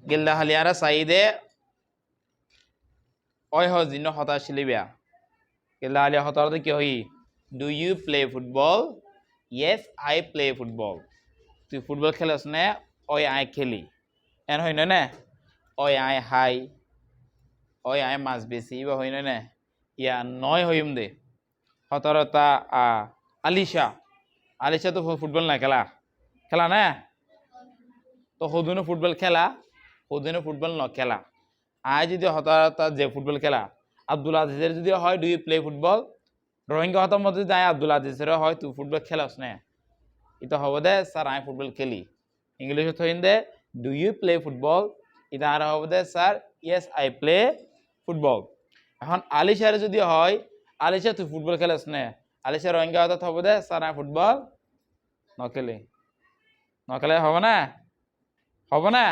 গিল্লা হালিয়ারা সাইদে ওই হজিনো হতা শিলিবিয়া গিল্লা হালিয়া হতারতে কি হই do you play football yes I play football তুই ফুটবল খেলাস না ওই আই খেলি এন হই না ওই আই হাই ওই আই মাছ বেশি বা হই না ইয়া নয় হইম দে হতারতা আলিশা আলিশা তো ফুটবল না খেলা খেলা না তো হদুনো ফুটবল খেলা হদুনো ফুটবল ন খেলা আয় যদি হতাহতা যে ফুটবল খেলা আব্দুল আজিজের যদি হয় do you play football Rohingya হতার মধ্যে যদি আব্দুল আজিজের হয় তুই ফুটবল খেলাস না এটা হব দে স্যার আমি ফুটবল খেলি ইংলিশে থইন দে ডু ইউ প্লে ফুটবল এটা আর হব দে sir yes I play football এখন আলিশার যদি হয় আলিশা তুই ফুটবল খেলাস না আলিশা রোহিঙ্গা হতাত হব দে স্যার আমি ফুটবল নখেলি নখেলে হবে না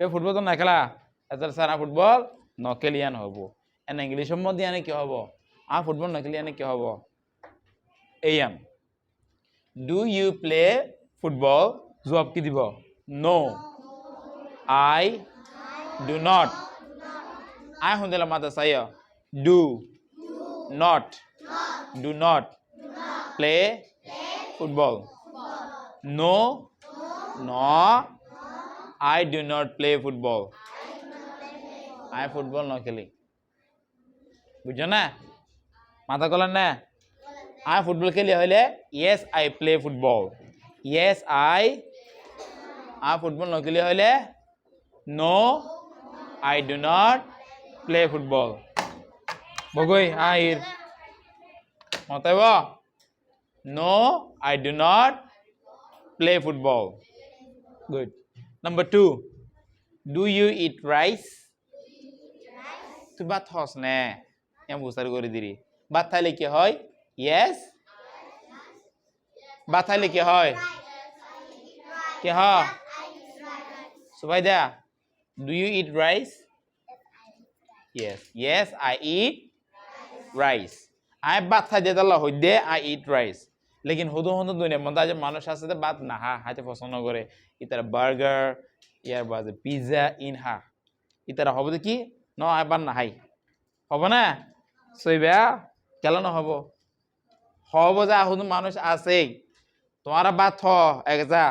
এ ফুটবল তো না খেলা এত স্যার ফুটবল নকেলিয়ান হব এন ইংলিশের মধ্যে আনে কি হব ফুটবল নকেলিয়ানে কি হব এইয়ান ডু ইউ প্লে ফুটবল জবাব কি দিব নো আই ডু নট আই শুনলাম মাতা চাই do not play football no I do not play football. I football no খেলি বুঝছো না মাথা কলেন না I football খেলি হইলে yes I play football yes I football no খেলি হইলে no I do not play football বগই আইর মতাইব no I do not play football good Number 2, do you eat rice? Tu bat hos ne. Yang busar gori diri. Bat thale ki hoy? Yes. Bat thale ki hoy? Ki ha? Subaida, do you eat rice? Yes. Yes, I eat rice. I bat thale dalla hoide I eat rice. लेकिन हुदो हुदो दुनिया मंदा जब मानुष आसे तो बात ना हाते पसंद करे इतर बर्गर यार बाजे पिज्जा इनहा इतर হবে তো কি ন আবার না হাই হবে না সইবা কেন না হবে হবে যা হুদো মানুষ আছে তোমার বাত হ একজা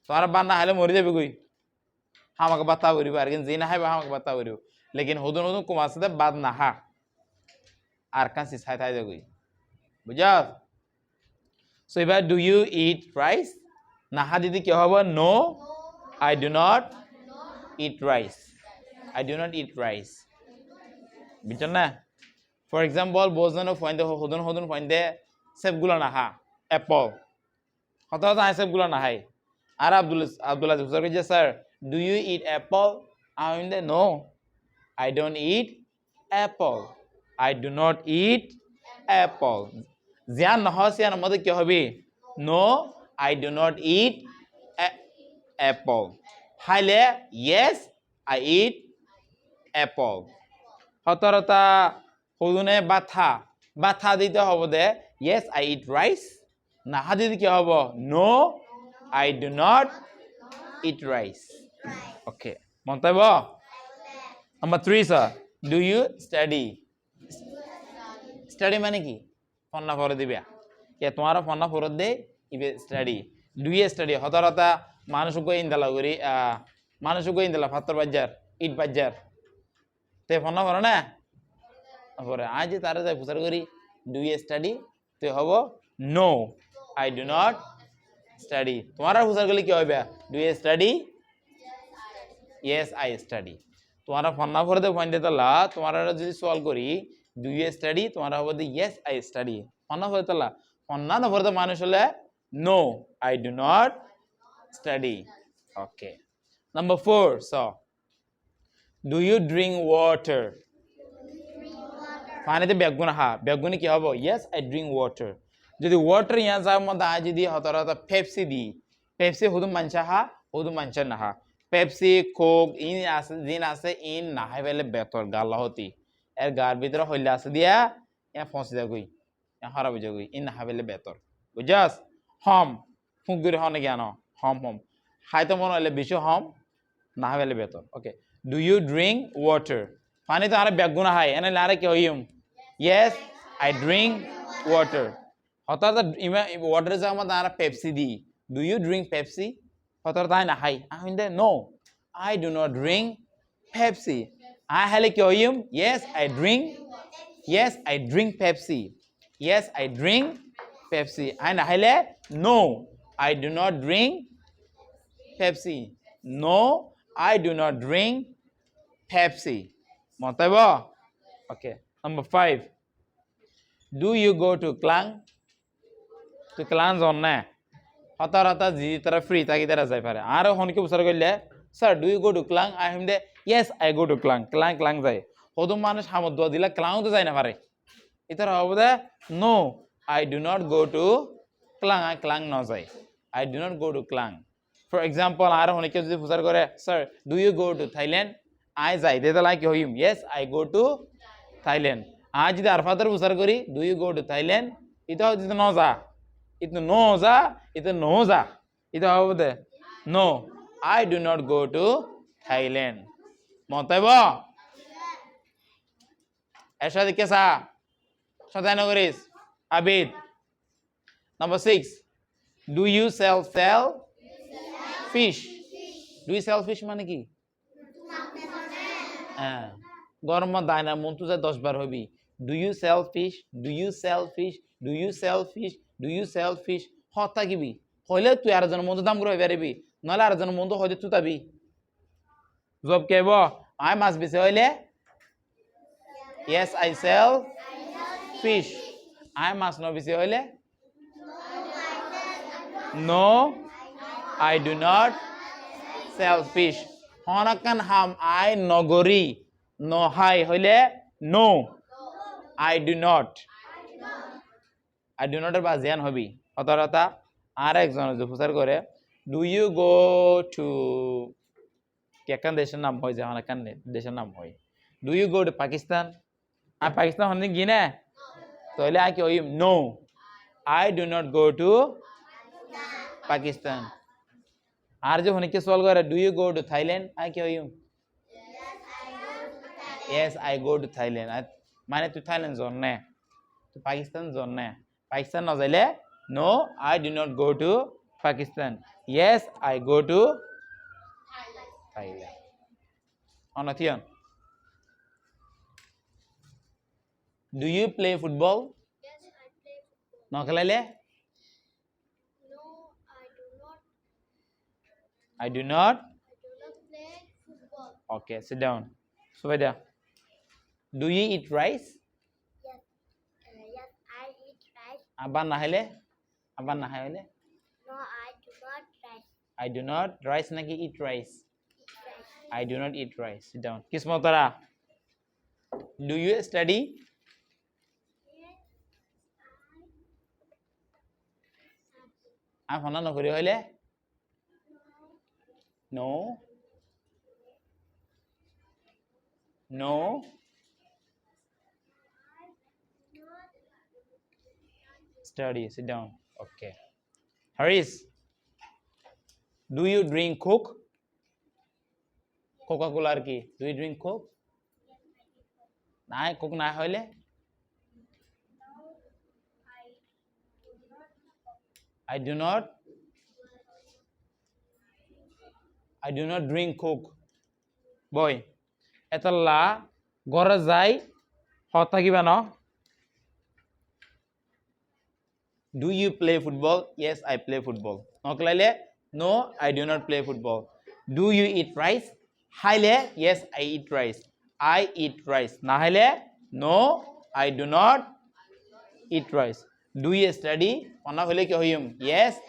তোমার বাত না হলে মরে যাবে কই আমাকে বাতা করিব আর কিন্তু জিনা হাইবা আমাকে বাতা করিব लेकिन হুদো হুদো কম আছে বাত না হা আর কাছে ছাই থাই যাবে কই বুঝা So if do you eat rice? Naha didi kya hoba? No, I do not eat rice. I do not eat rice. Bichon na? For example, bozano find the hodon find the sep gula naha apple. Hota hota sep gula nahai. Ara Abdullah Hussain sir, do you eat apple? I mean no, I don't eat apple. I do not eat apple. Zian নহসিয়ার মধ্যে কি হবে no I do not eat apple হাইলে yes I eat apple হতরতা হদুনে বাথা দিতে হবে দে ইয়েস আই ইট রাইস নাহা দিতে কি হবে no I do not eat rice okay মন্তব্য number 3 sir do you study মানে কি ফন্না ফরে দিবা কে তোমার ফন্না ফরত দে ইবে স্টাডি ডু ইউ স্টাডি হতরতা মানুষকে ইনদালা করি মানুষকে ইনদালা ফাত্তর বাজার ইট বাজার তে ফন্না ফরে না পরে আজ তারা যাই প্রচার করি ডু ইউ স্টাডি তে হব no I do not study তোমার প্রচার করলে কি হবে do you study yes I study তোমার ফন্না ফরে দে পয়েন্ট দিতালা তোমার যদি সলভ করি Do you study? তোমার হবে the yes I study. ফন্না ফরে তালা ফন্না না ফরে মানুষ হলে no I do not study. Okay. Number 4. So, do you drink water? পানিতে বেগুন বেগুনি কি হবে yes I drink water. যদি water ইয়া যার মধ্যে আজ যদি হতরতা পেপসি দি পেপসি হুদুম মানছা হুদুম মানছা না পেপসি কোক ইন আছে দিন আছে ইন না হয় বলে বেতর গাল্লা হতি এর গার ভিতরে হইলে আছে দিয়া এ ফসি যা গই এ হারা বুঝা গই ইন হাবেলে বেতর বুঝাস হম ফুগুরে হনে জ্ঞান হম হাইতো মন হইলে বেশি হম না হলে বেতন okay do you drink water পানি তো আর বেগুনা হয় এনে লারে কি হইম ইয়েস আই ড্রিঙ্ক ওয়াটার হঠাৎ ওয়াটার যা আমাদের আর পেপসি দি ডু ইউ ড্রিঙ্ক পেপসি হঠাৎ তাই না হাই আমি দে no I do not drink Pepsi আই হলে কি হইম yes I drink yes I drink Pepsi yes I drink Pepsi আই না হলে no I do not drink Pepsi no I do not drink Pepsi. Montaibo? Okay. Number 5. Do you go to Klang? To Klang zone na. Hata ji tara free taki tara jai pare. Aro hon ke busar golle. Sir, do you go to Klang? I am there. Yes, I go to Klang. Klang jai. Hodum manush hamod do dila Klang to jai na pare. Itara hobo no, I do not go to Klang. I Klang no jai. I do not go to Klang. For example, আর অনেকে যদি প্রচার করে sir do you go to Thailand আই যাই দেতা লাইক হইম yes I go to Thailand আজ যদি আর ফাদার প্রচার করি do you go to Thailand এটা হচ্ছে ন যা এটা নো যা এটা নো যা এটা হবে দে no I do not go to Thailand মতাইব এর সাথে কেসা সাথে নগরিস আবিদ number 6 do you sell fish do you sell fish মানে কি হ্যাঁ গরম দায়না মন তো 10 বার হবি do you sell fish do you sell fish do you sell fish do you sell fish হতা কিবি হইলে তুই আর জন মন দাম করে পারবি নলে আর জন মন তো হইতে তুতাবি জব কেব I must be হইলে yes I sell fish I must not be হইলে no I do not sell fish. Honakan ham I nogori no hai hole no I do not এর বাজিয়ান হবি অতরতা আর একজন যে প্রচার করে do you go to Kekan দেশের নাম হয় যে হনাকান দেশের নাম হয় do you go to Pakistan আর পাকিস্তান হনে গিনে তাহলে আই কি হইম no I do not go to Pakistan আর যে অনেকে সওয়াল করে do you go to Thailand আই কি হইম yes I go to Thailand মানে তুই থাইল্যান্ড জন না তুই পাকিস্তান জন না পাকিস্তান না যাইলে no I do not go to Pakistan yes I go to Thailand অনথিয়ন do you play football yes I play football না খেলাইলে I do not play football. Okay, sit down. Suvaida, do you eat rice? Yes, yes, I eat rice. Aban nahile? No, I do not rice. I do not rice naki eat rice. Eat rice. I do not eat rice. Sit down. Kismotara, do you study? Yes, I'm hona no kori hoile? No. No. Study. Sit down. Okay. Haris, do you drink Coke? Coca-Cola ki? Do you drink Coke? Nai Coke na hoile? I do not drink Coke. Boy, etalla gora jai hota kiba no? Do you play football? Yes, I play football. Noklale? No, I do not play football. Do you eat rice? Haile? Yes, I eat rice. I eat rice. Nahile? No, I do not eat rice. Do you study? Ona hole ki hoyum? Yes,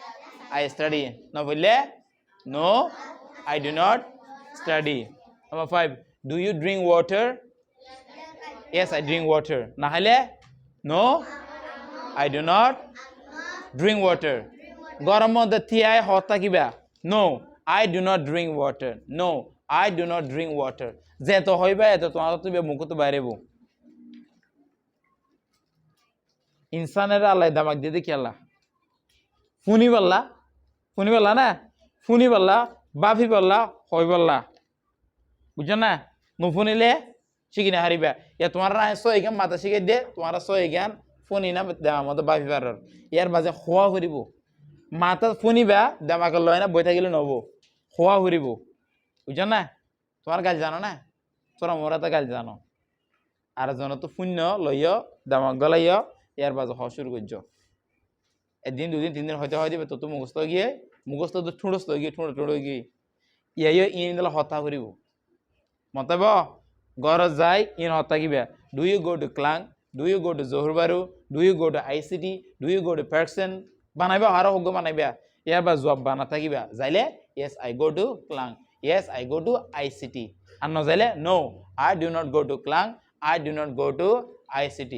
I study. No hole? No, I do not study. Number 5. Do you drink water? Yes, I drink water. Nahale? No, I do not drink water. Goramo the thiyai hota kiba? No, I do not drink water. No, I do not drink water. Zeto hoiba eto tomar to be mukuto bairebo. ইনসানের আল্লাহ দামাক দিয়ে দেখি আল্লাহ funny বললা না funny বললা বাফি বললা হই বললা বুঝছো না নুফুনিলে শিখি না হারিবা ইয়া তোমার সই গান মাথা শিখে দে তোমার সই গান ফোনি না দেওয়ার মতো বাফি পারার ইয়ার মাঝে খোয়া ফুরিব মাথা ফুনিবা দেমাকে লয় না বই থাকিলে নব খোয়া ফুরিব বুঝছো না তোমার গাল জানো না তোরা মোরা তো গাল জানো আর জন তো শূন্য লইয় দামাক গলাইয় ইয়ার বাজে হওয়া শুরু করছ একদিন দুদিন 3 দিন হয়তো হয় দিবে তো তো মুখস্থ তো ঠুঁড়স্থ গিয়ে ঠুঁড়ো গিয়ে ইয়ে ইন দিলে হত্যা করিব মতাব গরজ যায় ইন হত্যা কিবা do you go to Klang do you go to Johor Bahru do you go to ICT do you go to Parkson বানাইবা আরো হোক বানাইবা ইয়ার বা জব বানা থাকিবা যাইলে yes I go to Klang yes I go to ICT আর নজাইলে no I do not go to Klang I do not go to ICT.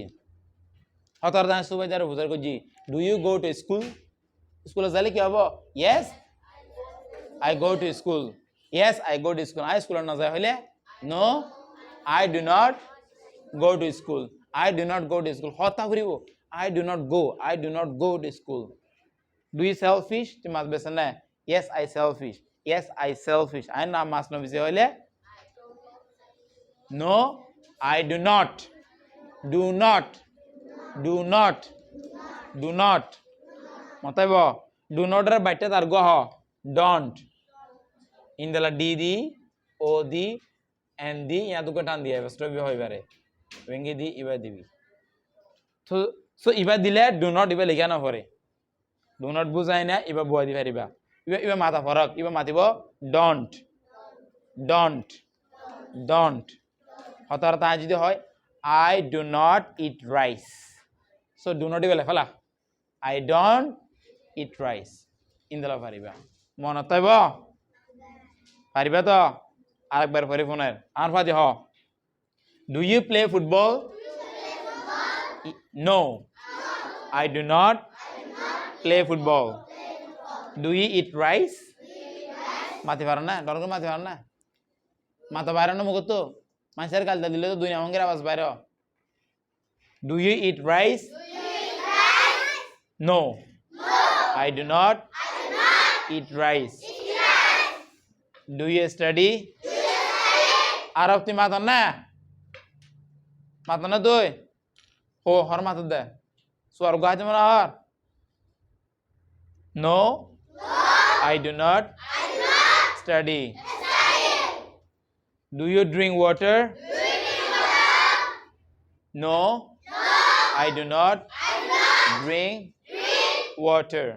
হতার দান সুবাইদার বুঝার কজি do you go to school স্কুলে যাইলে কি হবো yes I go to school yes I go to school আই স্কুলে না যাই হইলে no I do not go to school I do not go to school হতা করিব I do not go to school do you selfish তুমি মাছ বেছে না ইয়েস আই সেলফিশ আই না মাছ নবিছে হইলে নো I do not মতাইব do not এর বাইতে তার গহ don't ইনদালা D the O the N দি ইয়া দুটো টান দিয়ে স্ট্রবি হইবারে ভেঙ্গি দি ইবা দিবি সো ইবা দিলে do not ইবা লেখা না পড়ে do not বুঝাই না ইবা বুয়া দি পারিবা ইবা মাথা ফরক ইবা মাতিব don't হতার তা যদি হয় I do not eat rice so do not বলে ফেলা I don't eat rice ইনদালা পারিবা মন তাইব পারিবা তো আরেকবার পরে ফোনের আর ফাদি হ do you play football no I do not play football do you eat rice মাতি পারো না ডরকে মাতি পারো না মাথা বাইরে না মুখতো মানুষের গালটা দিলে তো দুনিয়া অঙ্গের আওয়াজ বাইরে do you eat rice no I do not eat rice do you study আরব তুই মাতন না তুই ও হর মাতন দে স্বর্গ আছে মনে হর no I do not study do you drink water no I do not drink water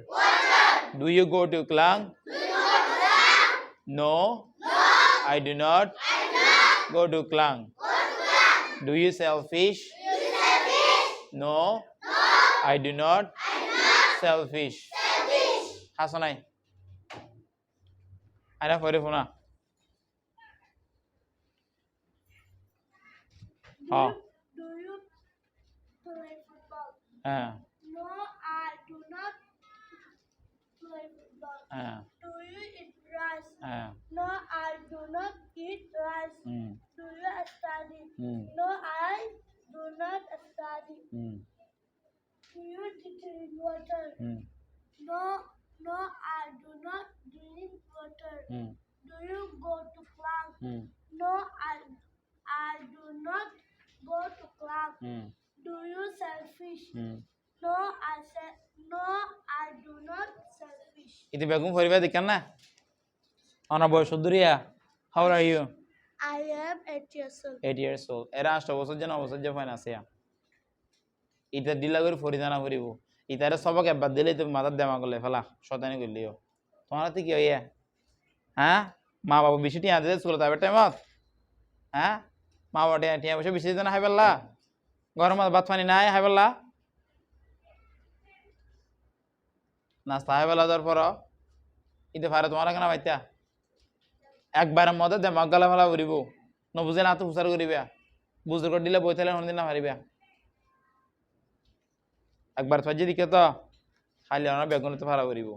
do you go to Klang no I do not go to Klang do you sell fish no I do not sell fish হাসনাই আরে পরে ফোনা Do you play football? No, I do not play football. Do you eat rice? No, I do not eat rice. Do you study? No, I do not study. Do you drink water? No, I do not drink water. Do you go to class? No, I do not go to class. Do you sell fish? No, I do not sell fish. Iti bagong poriba dikan na. Ana boy suduriya. How are you? I am 8 years old. 8 years old. Era 8 বছর জানা বছর যে fine আছে ইটা দিলা করে ফরি জানা করিব ইতারে সবকে বাদ দিলে তুমি মাথার দেমা করলে ফেলা শয়তানি করলিও তোমার কি হইয়া হ্যাঁ মা বাবা বেশি টিয়া দিতে স্কুলে যাবে টাইমত হ্যাঁ মা বাবা টিয়া বসে বেশি দিতে না হাইবেলা গরম ভাত পানি নাই হাইবেলা নাস্তা হাইবেলা দেওয়ার পর ইতে ফারে তোমার কেনা বাইতা একবারের মধ্যে দেমাক গালা ফেলা করিব নবুঝে না তো হুসার করিবা বুঝে করে দিলে বই থাকলে অন্যদিন না পারিবা একবার ফাজি দিকে তো খালি আমরা বেগুনতে ফারা করিব